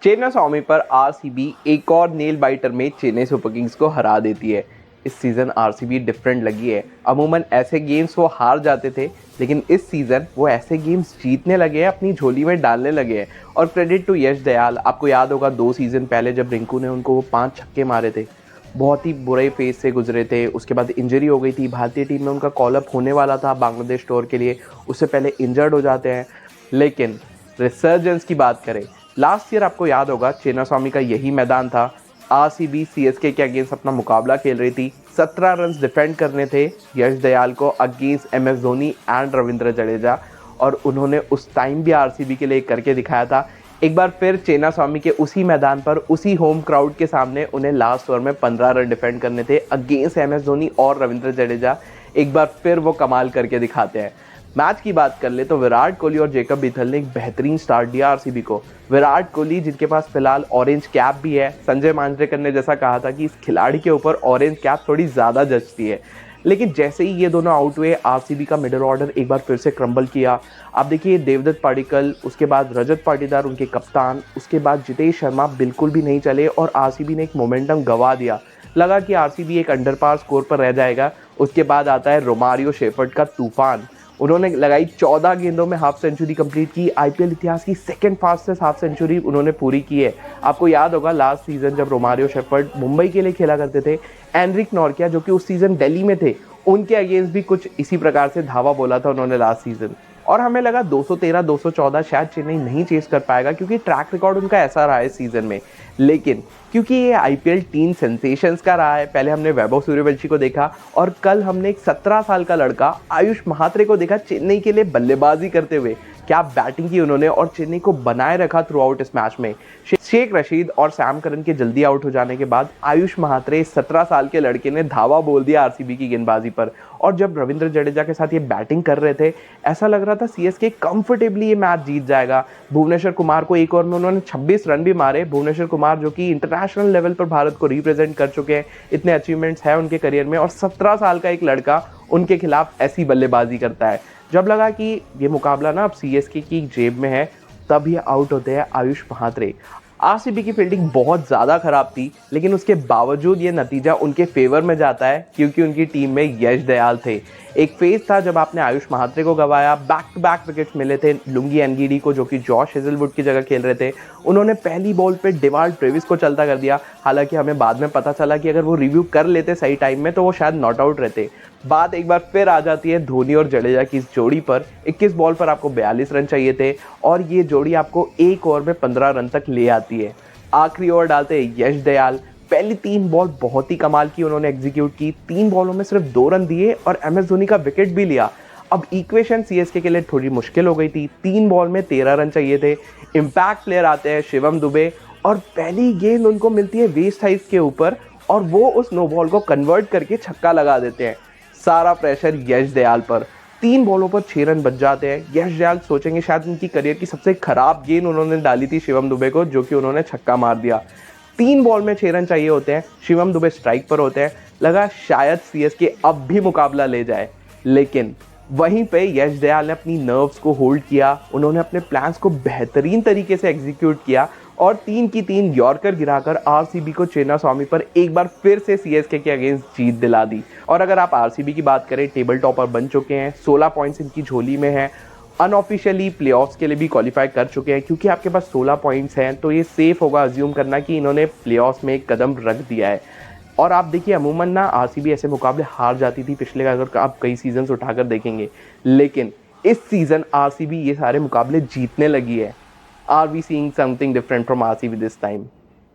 चेन्नई पर आरसीबी एक और नेल बाइटर में चेन्नई सुपर किंग्स को हरा देती है। इस सीज़न आरसीबी डिफरेंट लगी है। अमूमन ऐसे गेम्स वो हार जाते थे, लेकिन इस सीज़न वो ऐसे गेम्स जीतने लगे हैं, अपनी झोली में डालने लगे हैं। और क्रेडिट टू यश दयाल। आपको याद होगा 2 सीज़न पहले जब रिंकू ने उनको वो 5 छक्के मारे थे, बहुत ही बुरे फेज से गुजरे थे। उसके बाद इंजरी हो गई थी, भारतीय टीम में उनका कॉल अप होने वाला था बांग्लादेश टूर के लिए, उससे पहले इंजर्ड हो जाते हैं। लेकिन रिसर्जेंस की बात करें, लास्ट ईयर आपको याद होगा चेन्नई का यही मैदान था। आरसीबी सीएसके के अगेंस्ट अपना मुकाबला खेल रही थी। 17 रन डिफेंड करने थे यश दयाल को against MS Dhoni and Ravindra Jadeja, और उन्होंने उस टाइम भी आरसीबी के लिए करके दिखाया था। एक बार फिर चेन्नई के उसी मैदान पर उसी होम क्राउड के सामने उन्हें लास्ट ओवर में 15 रन डिफेंड करने थे अगेंस्ट एमएस धोनी और रविंद्र जडेजा। एक बार फिर वो कमाल करके दिखाते हैं। मैच की बात कर ले तो विराट कोहली और जेकब बीथल ने एक बेहतरीन स्टार्ट दिया आरसीबी को। विराट कोहली जिनके पास फिलहाल ऑरेंज कैप भी है, संजय मांजरेकर ने जैसा कहा था कि इस खिलाड़ी के ऊपर ऑरेंज कैप थोड़ी ज़्यादा जचती है, लेकिन जैसे ही ये दोनों आउट हुए आरसीबी का मिडिल ऑर्डर एक बार फिर से क्रम्बल किया। आप देखिए देवदत्त पाडिक्कल, उसके बाद रजत पाटीदार उनके कप्तान, उसके बाद जितेश शर्मा बिल्कुल भी नहीं चले और आरसीबी ने एक मोमेंटम गंवा दिया। लगा कि आरसीबी एक अंडर पार स्कोर पर रह जाएगा। उसके बाद आता है रोमारियो शेफर्ड का तूफान। उन्होंने लगाई 14 गेंदों में हाफ सेंचुरी कंप्लीट की। आईपीएल इतिहास की सेकंड फास्टेस्ट हाफ सेंचुरी उन्होंने पूरी की है। आपको याद होगा लास्ट सीजन जब रोमारियो शेफर्ड मुंबई के लिए खेला करते थे, एनरिक नॉर्किया जो कि उस सीजन दिल्ली में थे, उनके अगेंस्ट भी कुछ इसी प्रकार से धावा बोला था उन्होंने लास्ट सीजन। और हमें लगा 213 214 शायद चेन्नई नहीं चेस कर पाएगा क्योंकि ट्रैक रिकॉर्ड उनका ऐसा रहा है इस सीजन में। लेकिन क्योंकि ये आईपीएल टीम सेंसेशंस का रहा है, पहले हमने वैभव सूर्यवंशी को देखा और कल हमने एक 17 साल का लड़का आयुष महात्रे को देखा चेन्नई के लिए बल्लेबाजी करते हुए। क्या बैटिंग की उन्होंने और चेन्नई को बनाए रखा थ्रू आउट इस मैच में। शेख रशीद और सैम करन के जल्दी आउट हो जाने के बाद आयुष महात्रे 17 साल के लड़के ने धावा बोल दिया आरसीबी की गेंदबाजी पर। और जब रविंद्र जडेजा के साथ ये बैटिंग कर रहे थे, ऐसा लग रहा था सीएसके कंफर्टेबली ये मैच जीत जाएगा। भुवनेश्वर कुमार को एक ओवर में उन्होंने 26 रन भी मारे। भुवनेश्वर कुमार जो कि इंटरनेशनल लेवल पर भारत को रिप्रेजेंट कर चुके हैं, इतने अचीवमेंट्स हैं उनके करियर में, और 17 साल का एक लड़का उनके खिलाफ ऐसी बल्लेबाजी करता है। जब लगा कि ये मुकाबला ना अब सीएसके की जेब में है, तब ये आउट होते हैं आयुष महात्रे। आरसीबी की फील्डिंग बहुत ज़्यादा खराब थी, लेकिन उसके बावजूद ये नतीजा उनके फेवर में जाता है क्योंकि उनकी टीम में यश दयाल थे। एक फेज था जब आपने आयुष महात्रे को गंवाया, बैक टू बैक विकेट्स मिले थे लुंगी एनगीडी को जो कि जॉश हेजलवुड की जगह खेल रहे थे। उन्होंने पहली बॉल पे डिवाल्ड ट्रेविस को चलता कर दिया। हालांकि हमें बाद में पता चला कि अगर वो रिव्यू कर लेते सही टाइम में तो वो शायद नॉट आउट रहते। बात एक बार फिर आ जाती है धोनी और जडेजा की इस जोड़ी पर। 21 बॉल पर आपको 42 रन चाहिए थे और ये जोड़ी आपको एक ओवर में 15 रन तक ले आती है। आखिरी ओवर डालते हैं यश दयाल। पहली 3 बॉल बहुत ही कमाल की उन्होंने एग्जीक्यूट की। 3 बॉलों में सिर्फ 2 रन दिए और एमएस धोनी का विकेट भी लिया। अब इक्वेशन सीएसके के लिए थोड़ी मुश्किल हो गई थी। 3 बॉल में 13 रन चाहिए थे। इम्पैक्ट प्लेयर आते हैं शिवम दुबे और पहली गेंद उनको मिलती है वेस्ट हाइट के ऊपर और वो उस नो बॉल को कन्वर्ट करके छक्का लगा देते हैं। सारा प्रेशर यश दयाल पर। 3 बॉलों पर 6 रन बच जाते हैं। यश दयाल सोचेंगे शायद उनकी करियर की सबसे खराब गेंद उन्होंने डाली थी शिवम दुबे को, जो कि उन्होंने छक्का मार दिया। 3 बॉल में 6 रन चाहिए होते हैं। शिवम दुबे स्ट्राइक पर होते हैं। लगा शायद सीएसके अब भी मुकाबला ले जाए, लेकिन वहीं पे यश दयाल ने अपनी नर्व्स को होल्ड किया। उन्होंने अपने प्लान्स को बेहतरीन तरीके से एग्जीक्यूट किया और 3 की 3 यॉर्कर गिराकर आरसीबी को चेन्नई पर एक बार फिर से सीएसके के अगेंस्ट जीत दिला दी। और अगर आप आरसीबी की बात करें, टेबल टॉपर बन चुके हैं, 16 पॉइंट्स इनकी झोली में है। अनऑफिशियली प्लेऑफ्स के लिए भी क्वालिफाई कर चुके हैं। क्योंकि आपके पास 16 पॉइंट्स हैं तो ये सेफ होगा अज्यूम करना कि इन्होंने प्लेऑफ्स में एक कदम रख दिया है। और आप देखिए अमूमन ना आरसीबी ऐसे मुकाबले हार जाती थी पिछले, अगर आप कई सीजन उठाकर देखेंगे, लेकिन इस सीजन आरसीबी ये सारे मुकाबले जीतने लगी है। Are we seeing something different from RCB this time?